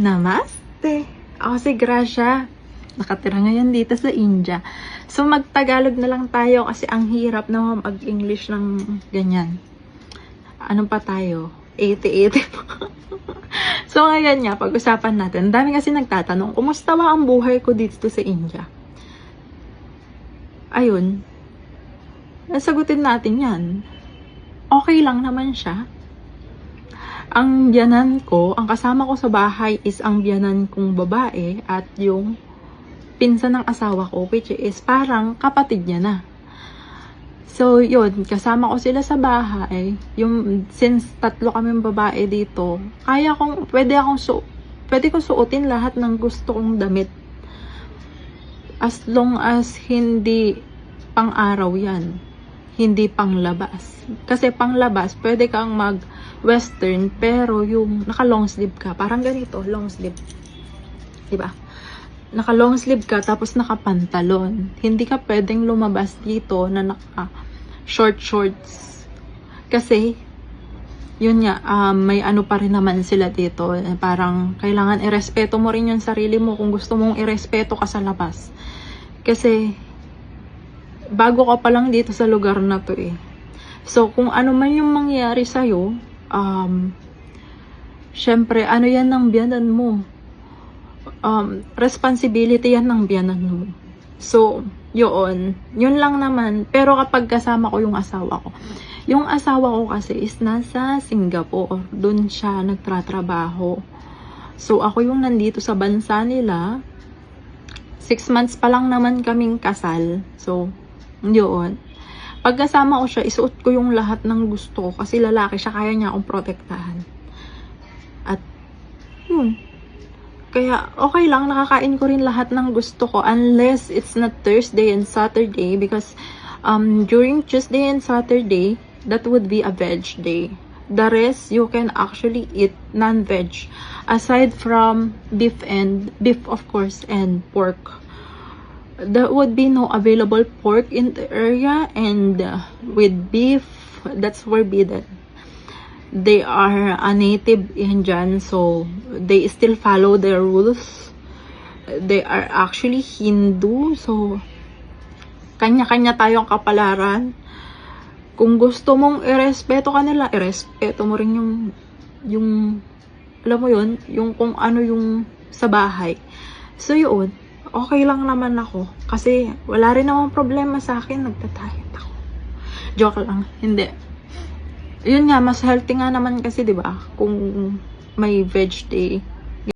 Namaste! Ako si Gracia. Nakatira ngayon dito sa India. So, mag-Tagalog na lang tayo kasi ang hirap na mag-English ng ganyan. Ano pa tayo? 80-80 pa. So, ngayon nga, pag-usapan natin. Ang dami kasi nagtatanong, kumusta ba ang buhay ko dito sa India? Ayun. Nasagutin natin yan. Okay lang naman siya. Ang biyanan ko, ang kasama ko sa bahay is ang biyanan kong babae at yung pinsan ng asawa ko, which is parang kapatid niya na. So, yun, kasama ko sila sa bahay. Since tatlo kami babae dito, pwede kong suotin lahat ng gusto kong damit. As long as hindi pang-araw yan. Hindi panglabas. Kasi panglabas, pwede kang mag-western, pero yung naka-long sleeve ka, parang ganito, long sleeve. Diba? Naka-long sleeve ka, tapos naka-pantalon. Hindi ka pwedeng lumabas dito na naka-short shorts. Kasi, yun nga, may ano pa rin naman sila dito. Parang, kailangan irespeto mo rin yung sarili mo kung gusto mong irespeto ka sa labas. Kasi, bago ka pa lang dito sa lugar na to eh. So, kung ano man yung mangyari sa'yo, syempre, ano yan ng biyanan mo? Responsibility yan ng biyanan mo. So, yun lang naman. Pero kapag kasama ko yung asawa ko, yung asawa ko kasi is nasa Singapore. Doon siya nagtratrabaho. So, ako yung nandito sa bansa nila. 6 months pa lang naman kaming kasal. So, yun. Pagkasama ko siya, isuot ko yung lahat ng gusto ko kasi lalaki siya, kaya niya akong protektahan. At, yun. Kaya, okay lang, nakakain ko rin lahat ng gusto ko unless it's not Thursday and Saturday because during Tuesday and Saturday, that would be a veg day. The rest, you can actually eat non-veg. Aside from beef of course, and pork. There would be no available pork in the area, and with beef, that's forbidden. They are a native Indian, so they still follow their rules. They are actually Hindu, so kanya-kanya tayong kapalaran. Kung gusto mong irespeto kanila, irespeto mo rin yung alam mo yun, yung kung ano yung sa bahay. So yun, okay lang naman ako. Kasi wala rin namang problema sa akin. Nagtatayat ako. Joke lang. Hindi. Yun nga, mas healthy nga naman kasi, diba? Kung may veg day.